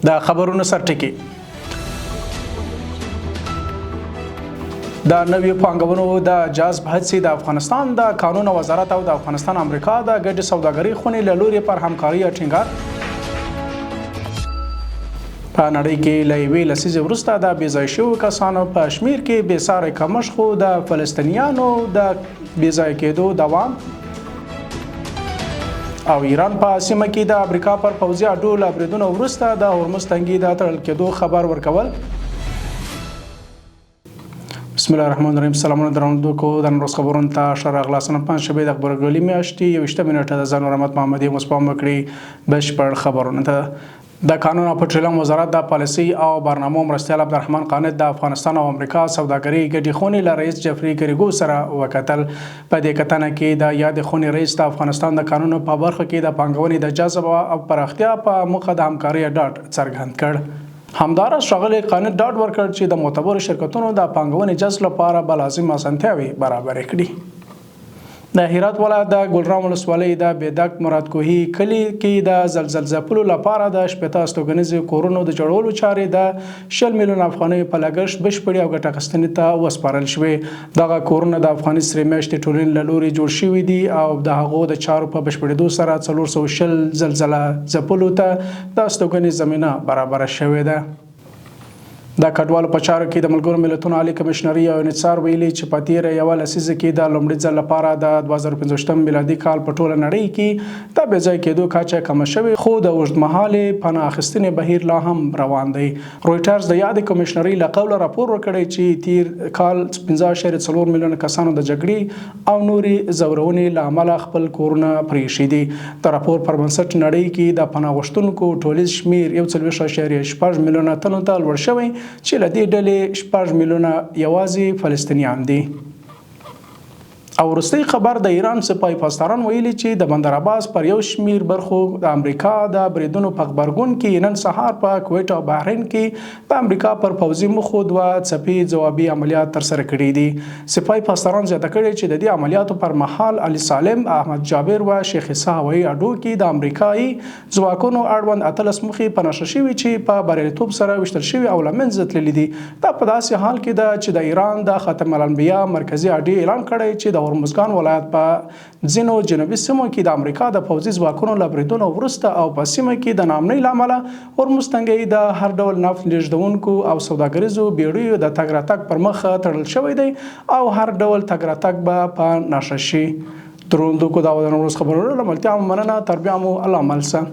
د خبرونو سرټکی د نویو پانګونو د جذب هڅې د افغانستان د قانون وزارت او د افغانستان امریکا د ګډې سوداګرۍ خونې له لوري پر همکارۍ ټینګار په نړۍ کې له یوې لسیزې وروسته د بېځایه شویو کسانو په شمېر کې بېساری کمښت خو د فلسطینیانو د بېځایه کېدو دوام او ایران په سیمه کې د امریکا پر پوځي اډو له بریدونو وروسته د هرمز تنګي د تړل کېدو خبر ورکول. بسم الله الرحمن الرحیم. سلامونه درنوونکو د نن ورځ خبرونو ته ښه راغلاست. نن پنجشنبې د خبرګلۍ میاشتې 21 نیټه د ځان رحمت محمدي مسپام وکړي بشپړ خبرونه ته. د قانون او پټرولیم وزارت د پالیسي او برنامو مرستیال عبدالرحمن قانت د افغانستان او امریکا سوداګرۍ ګډې خونې له رئیس جفري ګریګو سره وکتل. په دې کتنه کې د یاد خونې رئیس د افغانستان د قانون په برخه کې د پانګونې د جذب او پراختیا په موخه د همکارۍ ډاډ څرګند کړ. همداراز ښاغلي قانت ډاډ ورکړ چې د معتبرو شرکتونو د پانګونې جذب لپاره به لازم اسانتیاوې برابرې کړي. د هرات ولایت د ګلرام ولسوالۍ د بیدک مرادکوهي کلي کې د زلزل ځپلو لپاره د 80 استوګنیزو کورونو د جوړولو چارې د 100 میلیون افغانیو په لګښت بشپړې او ګټه اخیستنې ته وسپارل شوې. دغه کورونه د افغاني سرې میاشتې ټولنې له لوري جوړ شوي دي او د هغو د چارو په بشپړېدو سره 420 زلزله ځپلو ته د استوګنې زمینه برابره شوې ده. د کډوالو په چارو کې د ملګرو ملتونو عالی کمشنري او انحصار ویلي چې په تیره یوه لسیزه کې د لومړي ځل لپاره د 2015 میلادي کال په ټوله نړۍ کې د بېځایه کېدو کچه کمه شوې، خو د اوږدمهالې پناه اخیستنې بهیر لا هم روان دی. رویټرز د یادې کمشنري له قوله راپور ورکړی چې تیر کال 15.4 میلیونه کسانو د جګړې او نورې ځورونې له امله خپل کورونه پرېښي دي. د راپور پر بنسټ نړۍ کې د پناه غوښتونکو ټولیز شمېر 41.8 میلیونه تنو ته لوړ شوی چې له دې ډلې 6 میلیونه یوازې فلسطینیان دي. او وروستی خبر د ایران سپاه پاسداران ویلي چې د بندر عباس پر یو شمیر برخو د امریکا د بریدونو په غبرګون کې نن سهار په کویټ او بحرین کې د امریکا پر پوځي موخو دوه څپې ځوابي عملیات ترسره کړي دي. سپاه پاسداران زیاته کړي چې د دې عملیاتو پر مهال علي سالم، احمد جابر و شیخ عیسی هوایي اډو کې د امریکایي ځواکونو اړوند 18 موخې په نښه شوي چې په بریالیتوب سره ویشتل شوي او له منځه تللي دي. دا په داسې حال کې ده چې د ایران د ختم الانبیا مرکزي اډې اعلان کړی چې د هرمزګان ولایت په ځینو جنوبي سیمو کې د امریکا د پوځي ځواکونو له بریدونو وروسته او په سیمه کې د ناامنۍ له امله هرمز تنګی د هر ډول نفت لیږدونکو او سوداګریزو بیړیو د تګ راتګ پر مخ تړل شوی دی او هر ډول تګ راتګ به په نښه شي. درنوونکو دا و د نن ورځ خبرونه له ملتیا مننه. تر بیا مو الله مل شه.